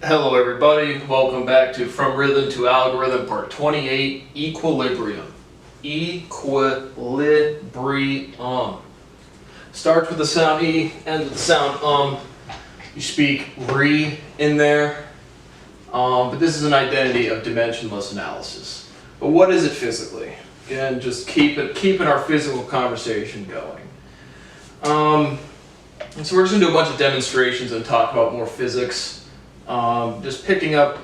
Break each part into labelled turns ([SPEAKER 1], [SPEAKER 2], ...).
[SPEAKER 1] Hello everybody, welcome back to From Rhythm to Algorithm part 28, Equilibrium. Equilibrium. Starts with the sound E, ends with the sound You speak re in there, but this is an identity of dimensionless analysis. But what is it physically? Again, just keeping our physical conversation going. And so we're just going to do a bunch of demonstrations and talk about more physics. Just picking up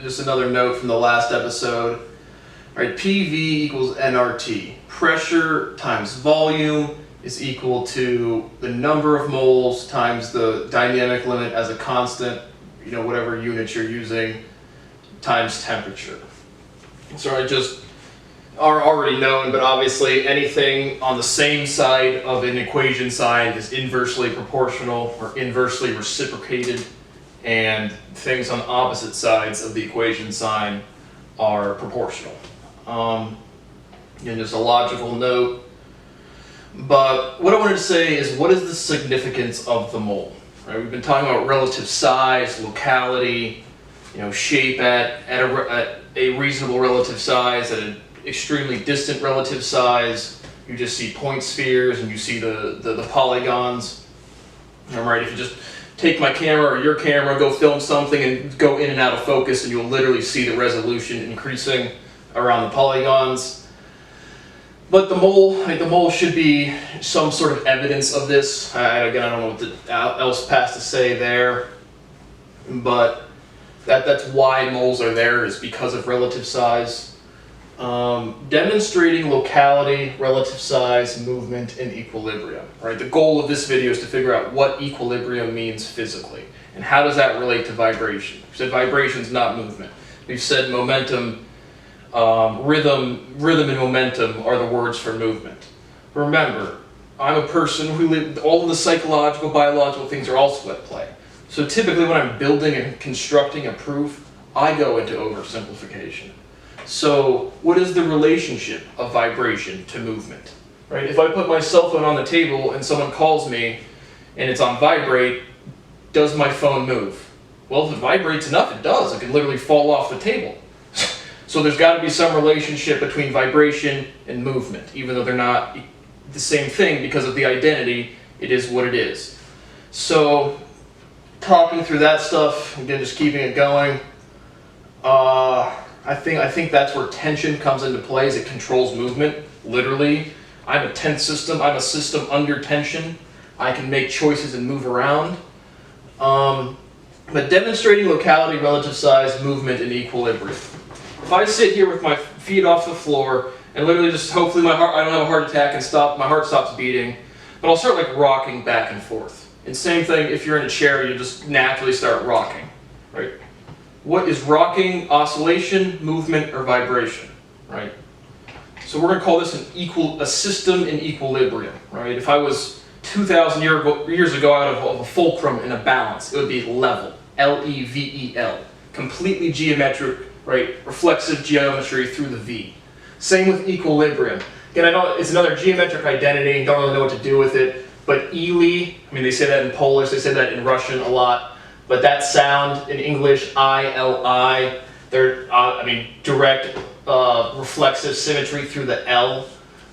[SPEAKER 1] just another note from the last episode. All right, PV equals nRT. Pressure times volume is equal to the number of moles times the dynamic limit as a constant, whatever unit you're using, times temperature. So I just are already known, but obviously anything on the same side of an equation sign is inversely proportional or inversely reciprocated. And things on opposite sides of the equation sign are proportional. And just a logical note. But what I wanted to say is, what is the significance of the mole? Right? We've been talking about relative size, locality, shape at a reasonable relative size, at an extremely distant relative size. You just see point spheres and you see the polygons. All right, if you just take my camera or your camera, go film something and go in and out of focus, and you'll literally see the resolution increasing around the polygons. But the mole should be some sort of evidence of this. Again, I don't know what else has to say there, but that's why moles are there, is because of relative size. Demonstrating locality, relative size, movement, and equilibrium. Right? The goal of this video is to figure out what equilibrium means physically, and how does that relate to vibration. We said vibration is not movement. We've said momentum, rhythm and momentum are the words for movement. Remember, I'm a person who all of the psychological, biological things are also at play. So typically when I'm building and constructing a proof, I go into oversimplification. So what is the relationship of vibration to movement? Right? If I put my cell phone on the table and someone calls me and it's on vibrate, does my phone move? Well, if it vibrates enough, it does. It can literally fall off the table. So there's got to be some relationship between vibration and movement, even though they're not the same thing. Because of the identity, it is what it is. So talking through that stuff, again, just keeping it going. I think that's where tension comes into play, as it controls movement, literally. I'm a tense system. I'm a system under tension. I can make choices and move around. But demonstrating locality, relative size, movement, and equilibrium. If I sit here with my feet off the floor and literally just hopefully I don't have a heart attack and my heart stops beating, but I'll start like rocking back and forth. And same thing, if you're in a chair, you just naturally start rocking, right? What is rocking? Oscillation, movement, or vibration, right? So we're going to call this a system in equilibrium, right? If I was 2,000 years ago out of a fulcrum in a balance, it would be level, L-E-V-E-L, completely geometric, right? Reflexive geometry through the V. Same with equilibrium. Again, I know it's another geometric identity, don't really know what to do with it, but Ili, they say that in Polish, they say that in Russian a lot. But that sound in English, I-L-I, they're, direct reflexive symmetry through the L.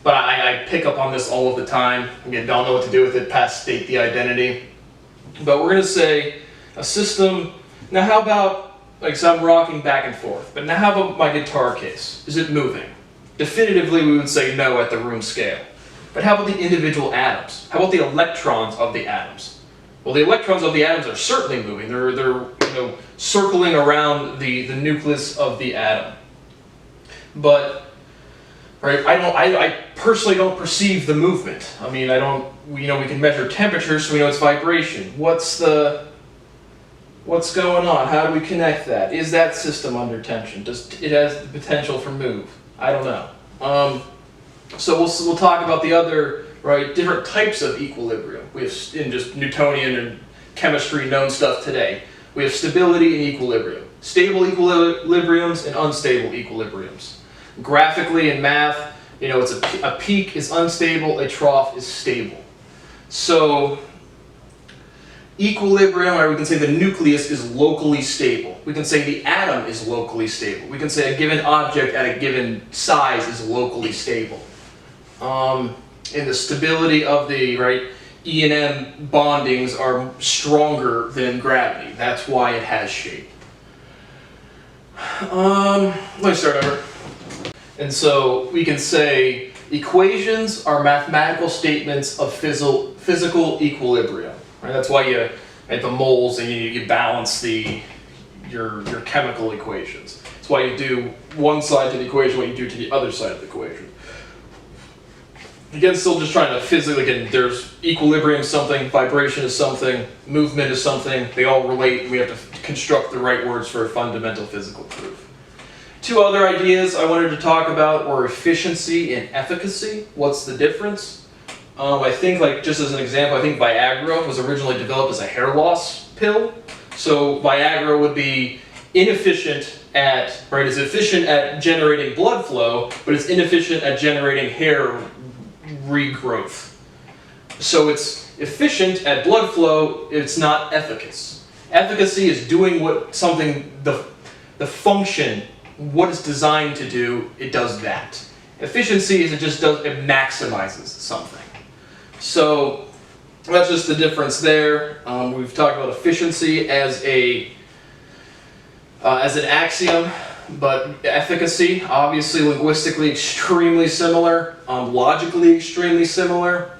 [SPEAKER 1] But I pick up on this all of the time. Again, don't know what to do with it past state the identity. But we're going to say a system. Now how about, so I'm rocking back and forth. But now how about my guitar case? Is it moving? Definitively, we would say no at the room scale. But how about the individual atoms? How about the electrons of the atoms? Well, the electrons of the atoms are certainly moving. They're circling around the nucleus of the atom. But right, I personally don't perceive the movement. We can measure temperature, so we know it's vibration. What's going on? How do we connect that? Is that system under tension? Does it has the potential for move? I don't know. So we'll talk about the other. Right, different types of equilibrium. We have, in just Newtonian and chemistry known stuff today, we have stability and equilibrium. Stable equilibriums and unstable equilibriums. Graphically in math, it's a peak is unstable, a trough is stable. So Equilibrium, or we can say the nucleus is locally stable. We can say the atom is locally stable. We can say a given object at a given size is locally stable. And the stability of the E and M bondings are stronger than gravity. That's why it has shape. Let me start over. And so we can say equations are mathematical statements of physical equilibrium. Right? That's why you at the moles and you balance your chemical equations. That's why you do one side to the equation what you do to the other side of the equation. Again, still just trying to physically, again, there's equilibrium is something, vibration is something, movement is something. They all relate, and we have to construct the right words for a fundamental physical proof. Two other ideas I wanted to talk about were efficiency and efficacy. What's the difference? I think, just as an example, I think Viagra was originally developed as a hair loss pill. So Viagra would be inefficient at, it's efficient at generating blood flow, but it's inefficient at generating hair regrowth. So it's efficient at blood flow, it's not efficacy. Efficacy is doing what something, the function, what it's designed to do, it does that. Efficiency is it maximizes something. So that's just the difference there. We've talked about efficiency as an axiom, but efficacy, obviously linguistically extremely similar, logically extremely similar.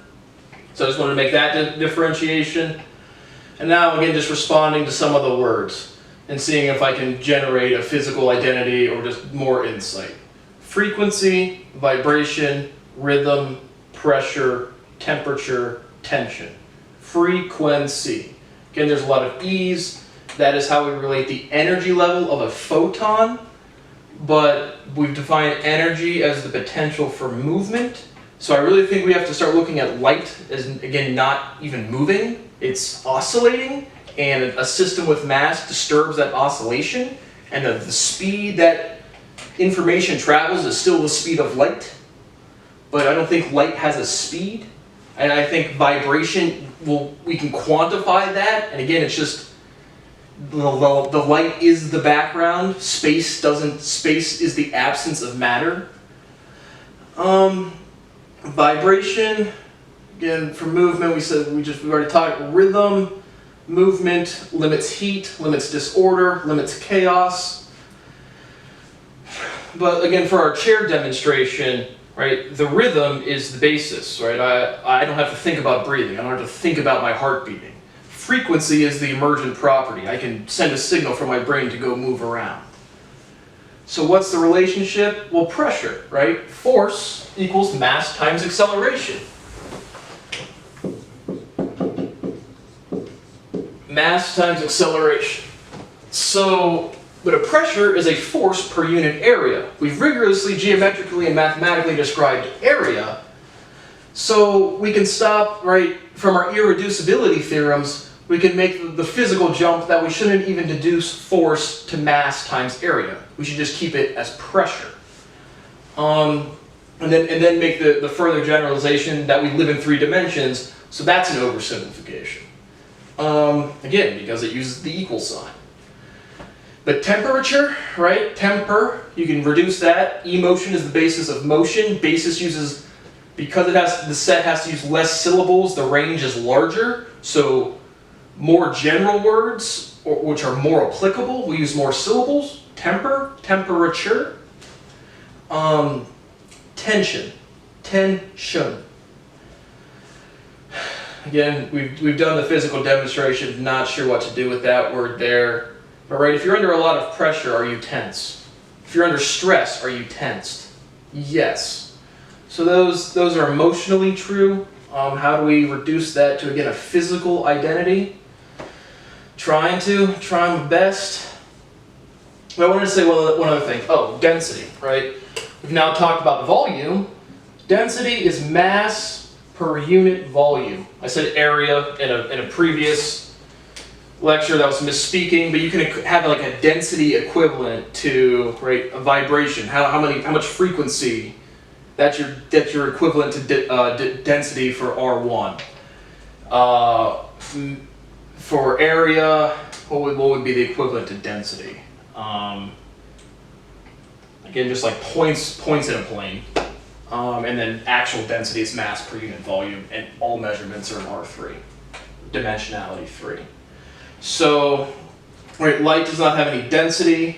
[SPEAKER 1] So I just wanted to make that differentiation. And now again, just responding to some of the words and seeing if I can generate a physical identity or just more insight. Frequency, vibration, rhythm, pressure, temperature, tension. Frequency. Again, there's a lot of E's. That is how we relate the energy level of a photon, but we've defined energy as the potential for movement. So I really think we have to start looking at light as, again, not even moving. It's oscillating, and a system with mass disturbs that oscillation, and the speed that information travels is still the speed of light, but I don't think light has a speed. And I think vibration, we can quantify that, and again, it's just the light is the background. Space is the absence of matter. Vibration, again, for movement, we've already talked. Rhythm, movement limits heat, limits disorder, limits chaos. But again, for our chair demonstration, the rhythm is the basis, I don't have to think about breathing. I don't have to think about my heart beating. Frequency is the emergent property. I can send a signal from my brain to go move around. So what's the relationship? Well, pressure, Force equals mass times acceleration. Mass times acceleration. So, but a pressure is a force per unit area. We've rigorously, geometrically, and mathematically described area. So we can stop, from our irreducibility theorems, we can make the physical jump that we shouldn't even deduce force to mass times area. We should just keep it as pressure. And then make the further generalization that we live in 3 dimensions, so that's an oversimplification. Again, because it uses the equal sign. But temperature, temper, you can reduce that. E-motion is the basis of motion. Basis uses, because the set has to use less syllables, the range is larger, so more general words, which are more applicable, we use more syllables. Temper, temperature. Tension, tension. Again, we've done the physical demonstration, not sure what to do with that word there. But if you're under a lot of pressure, are you tense? If you're under stress, are you tensed? Yes. So those are emotionally true. How do we reduce that to, again, a physical identity? Trying my best. But I wanted to say one other thing. Oh, density, We've now talked about volume. Density is mass per unit volume. I said area in a previous lecture that was misspeaking, but you can have a density equivalent to a vibration. How much frequency that's your equivalent to density for R1. For area, what would be the equivalent to density? Again, just like points in a plane. And then actual density is mass per unit volume, and all measurements are in R3, dimensionality 3. So, right, light does not have any density.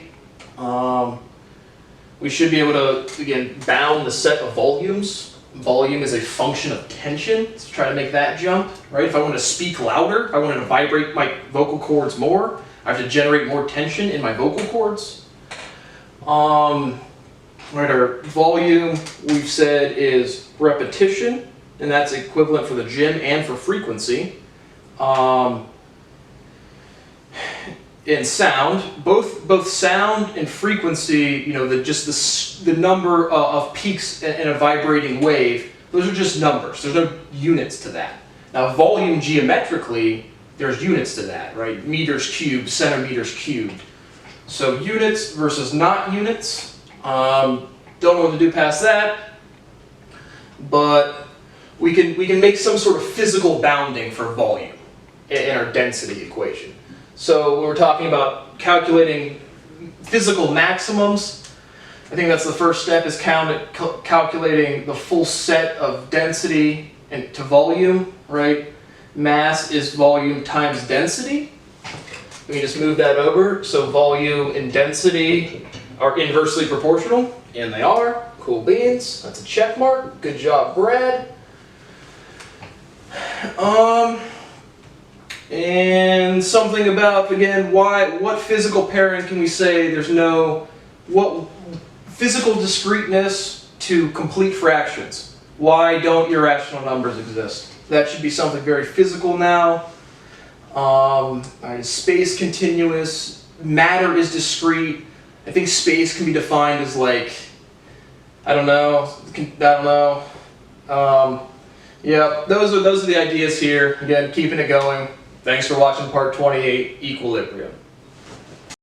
[SPEAKER 1] We should be able to, again, bound the set of volumes. Volume is a function of tension. Let's try to make that jump, right? If I want to speak louder, if I wanted to vibrate my vocal cords more, I have to generate more tension in my vocal cords. Right, our volume, we've said, is repetition, and that's equivalent for the gym and for frequency. In sound, both sound and frequency, you know, the number of peaks in a vibrating wave, those are just numbers. There's no units to that. Now, volume geometrically, there's units to that, right? Meters cubed, centimeters cubed. So units versus not units. Don't know what to do past that, but we can make some sort of physical bounding for volume in our density equation. So when we're talking about calculating physical maximums, I think that's the first step, is calculating the full set of density and to volume, right? Mass is volume times density. We can just move that over. So volume and density are inversely proportional, and they are. Cool beans. That's a check mark. Good job, Brad. And something about, again, what physical pairing can we say there's no, what physical discreteness to complete fractions? Why don't irrational numbers exist? That should be something very physical now. Is space continuous? Matter is discrete. I think space can be defined as like, I don't know. Yeah, those are the ideas here. Again, keeping it going. Thanks for watching part 28, Equilibrium.